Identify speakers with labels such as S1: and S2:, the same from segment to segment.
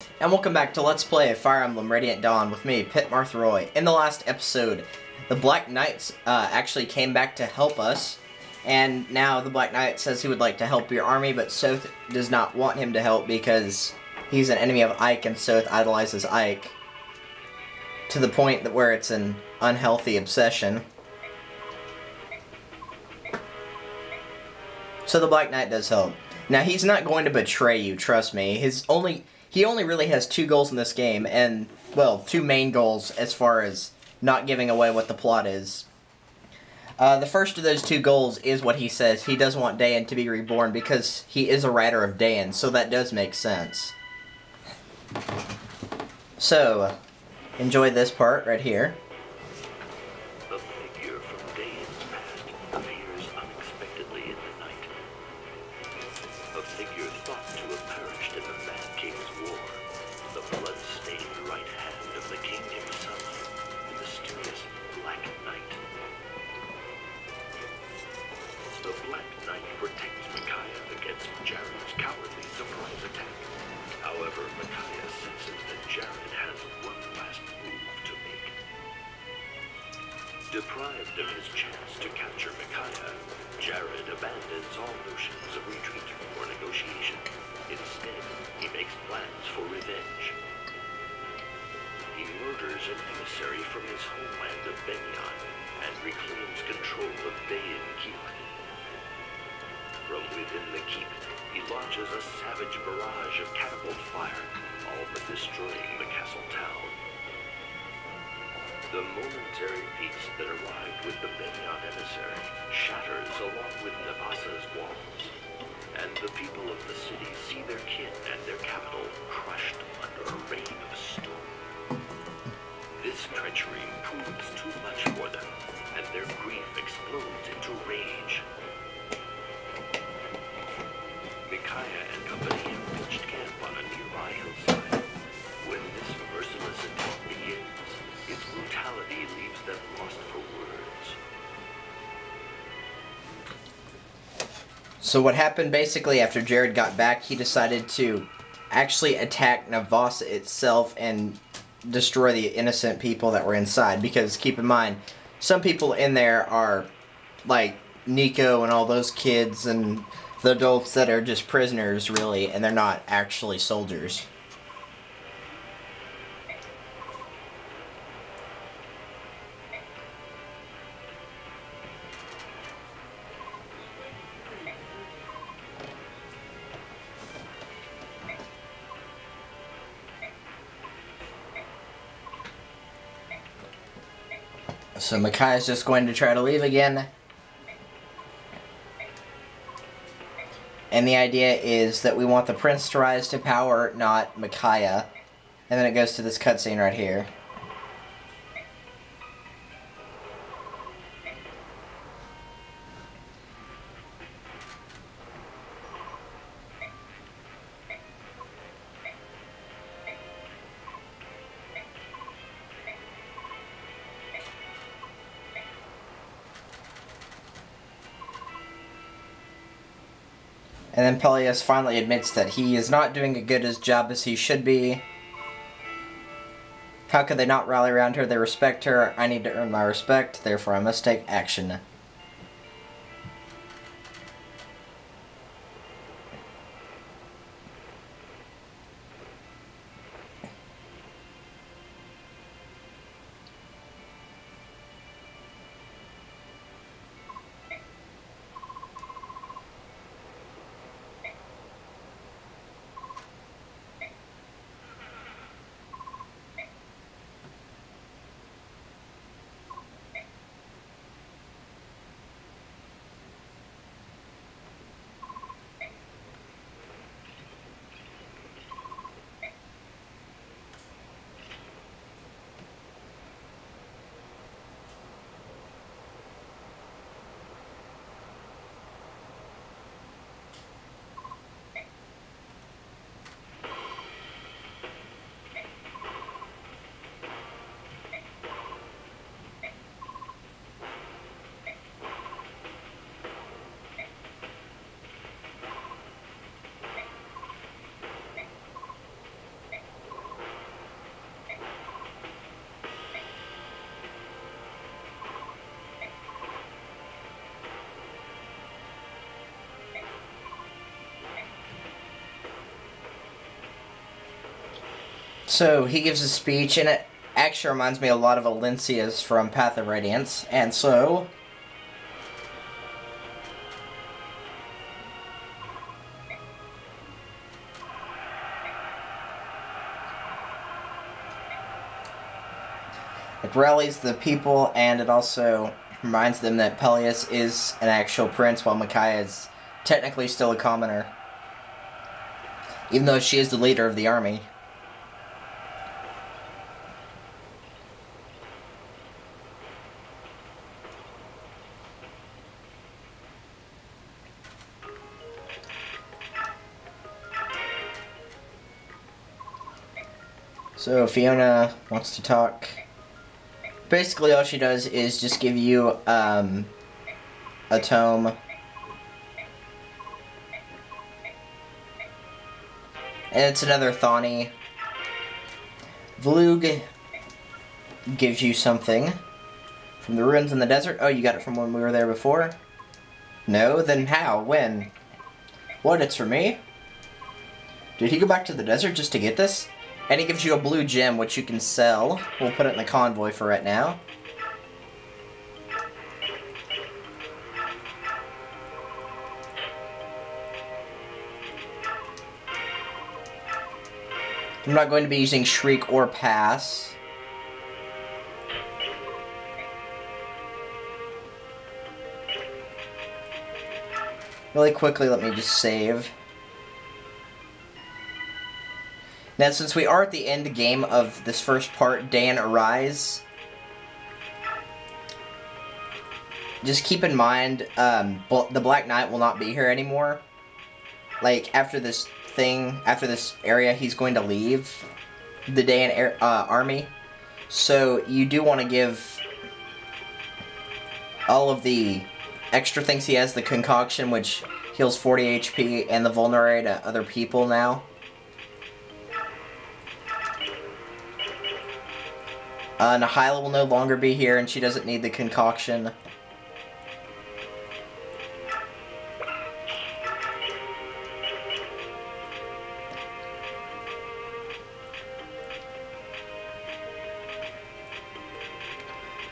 S1: And welcome back to Let's Play Fire Emblem Radiant Dawn with me, Pit Marthroy. In the last episode, the Black Knights actually came back to help us, and now the Black Knight says he would like to help your army, but Soth does not want him to help because he's an enemy of Ike, and Soth idolizes Ike to the point that where it's an unhealthy obsession. So the Black Knight does help. Now, he's not going to betray you, trust me. He only really has two goals in this game, and, well, two main goals as far as not giving away what the plot is. The first of those two goals is what he says. He does want Dayan to be reborn because he is a rider of Dayan, so that does make sense. So, enjoy this part right here.
S2: A figure from Dayan's past appears unexpectedly in the night. A figure thought to have perished in the Mad King's war. The blood-stained right hand of the king himself, the mysterious Black Knight. The Black Knight protects Micaiah against Jared's cowardly surprise attack. However, Micaiah senses that Jared has one last move to make. Deprived of his chance to capture Micaiah, Jared abandons all notions of retreat or negotiation. Instead, he makes plans for revenge. He murders an emissary from his homeland of Benyon and reclaims control of Dayan Keep. From within the keep, he launches a savage barrage of catapult fire, all but destroying the castle town. The momentary peace that arrived with the Benyon emissary shatters along with Navasa's walls, and the people of the city see their kin and their capital crushed under a rain of stone. This treachery proves too much for them, and their grief explodes into rage. Micaiah and company have pitched camp on a nearby hillside. When this merciless attack begins, its brutality leaves them lost for words.
S1: So what happened basically after Jared got back, he decided to actually attack Navasa itself and destroy the innocent people that were inside. Because keep in mind, some people in there are like Nico and all those kids and the adults that are just prisoners, really, and they're not actually soldiers. So Micaiah's just going to try to leave again. And the idea is that we want the prince to rise to power, not Micaiah. And then it goes to this cutscene right here. And then Peleus finally admits that he is not doing a good as job as he should be. How could they not rally around her? They respect her. I need to earn my respect, therefore I must take action. So he gives a speech, and it actually reminds me a lot of Alencia's from Path of Radiance, and so... it rallies the people, and it also reminds them that Peleus is an actual prince, while Micaiah is technically still a commoner. Even though she is the leader of the army. So Fiona wants to talk. Basically all she does is just give you a tome. And it's another Thani. Vlug gives you something from the ruins in the desert. Oh, you got it from when we were there before? No? Then how? When? What, it's for me? Did he go back to the desert just to get this? And he gives you a blue gem, which you can sell. We'll put it in the convoy for right now. I'm not going to be using Shriek or Pass. Really quickly, let me just save. Now, since we are at the end game of this first part, Dan Arise, just keep in mind, the Black Knight will not be here anymore. Like, after this thing, after this area, he's going to leave the Dan army. So, you do want to give all of the extra things he has, the concoction, which heals 40 HP, and the vulnerary to other people now. Nahila will no longer be here, and she doesn't need the concoction.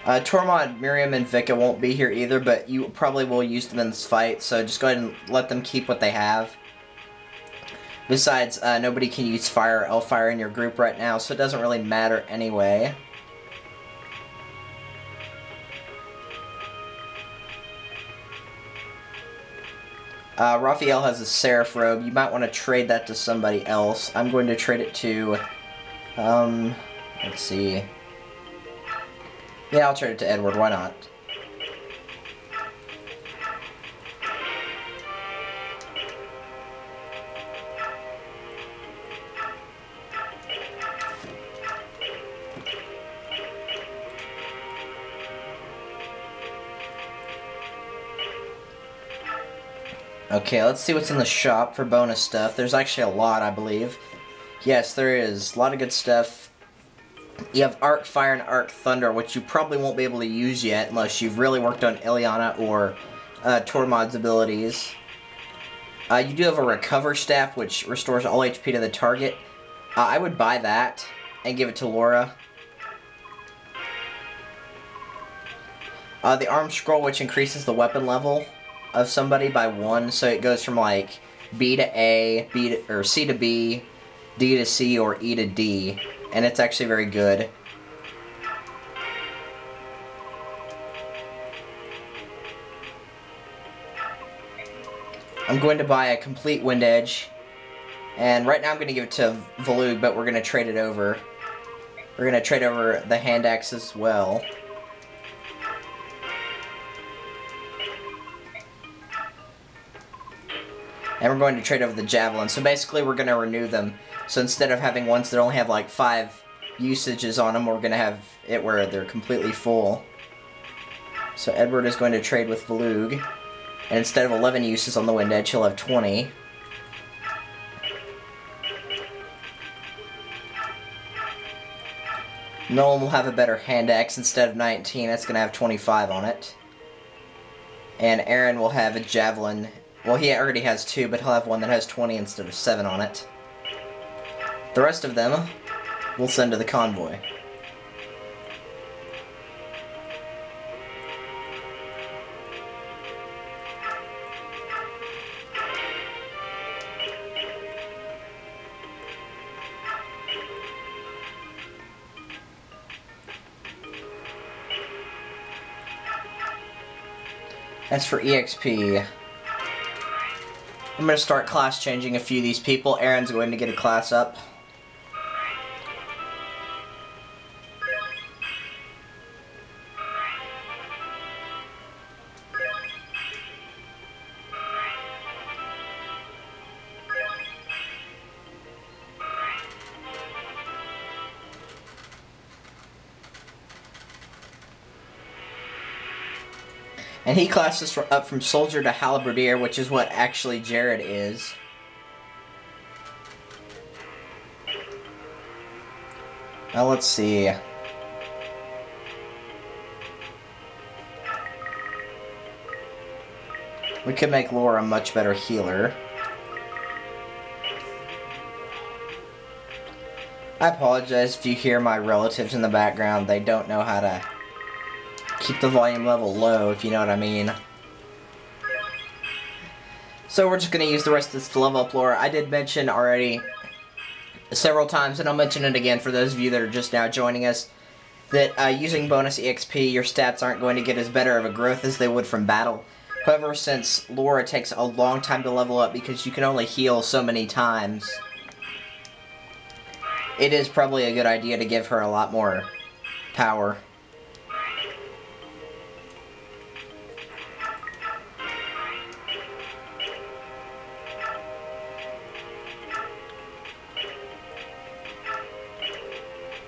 S1: Tormod, Miriam, and Vika won't be here either, but you probably will use them in this fight, so just go ahead and let them keep what they have. Besides, nobody can use fire or Elfire in your group right now, so it doesn't really matter anyway. Raphael has a Seraph robe. You might want to trade that to somebody else. I'm going to trade it to, let's see. Yeah, I'll trade it to Edward. Why not? Okay, let's see what's in the shop for bonus stuff. There's actually a lot, I believe. Yes, there is. A lot of good stuff. You have Arc Fire and Arc Thunder, which you probably won't be able to use yet unless you've really worked on Ileana or Tormod's abilities. You do have a Recover Staff, which restores all HP to the target. I would buy that and give it to Laura. The Arm Scroll, which increases the weapon level of somebody by 1, so it goes from like B to A, or C to B, D to C, or E to D, and it's actually very good. I'm going to buy a complete Wind Edge, and right now I'm going to give it to Volug, but we're going to trade it over. We're going to trade over the Hand Axe as well. And we're going to trade over the Javelin. So basically we're going to renew them. So instead of having ones that only have like 5 usages on them, we're going to have it where they're completely full. So Edward is going to trade with Volug. And instead of 11 uses on the Wind Edge, he'll have 20. Nolan will have a better Hand Axe instead of 19. That's going to have 25 on it. And Aran will have a Javelin. Well, he already has 2, but he'll have one that has 20 instead of 7 on it. The rest of them we'll send to the convoy. As for EXP, I'm going to start class changing a few of these people. Aran's going to get a class up. And he classes up from Soldier to Halberdier, which is what actually Jared is. Now let's see. We could make Laura a much better healer. I apologize if you hear my relatives in the background. They don't know how to keep the volume level low, if you know what I mean. So we're just going to use the rest of this to level up Laura. I did mention already several times, and I'll mention it again for those of you that are just now joining us, that using bonus EXP, your stats aren't going to get as better of a growth as they would from battle. However, since Laura takes a long time to level up because you can only heal so many times, it is probably a good idea to give her a lot more power.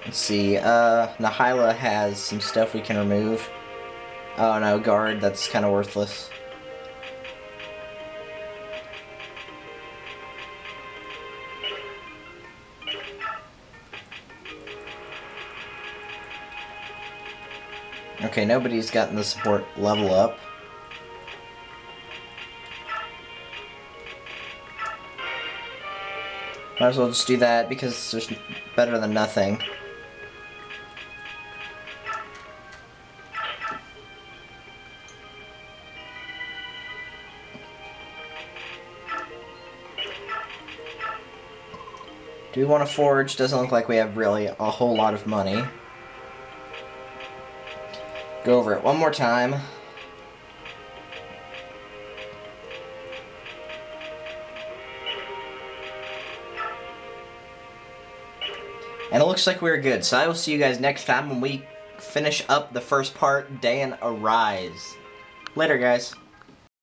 S1: Let's see, Nahila has some stuff we can remove. Oh no, guard, that's kind of worthless. Okay, nobody's gotten the support level up. Might as well just do that because there's better than nothing. Do we want to forge? Doesn't look like we have really a whole lot of money. Go over it one more time. And it looks like we're good. So I will see you guys next time when we finish up the first part, Day and Arise. Later, guys.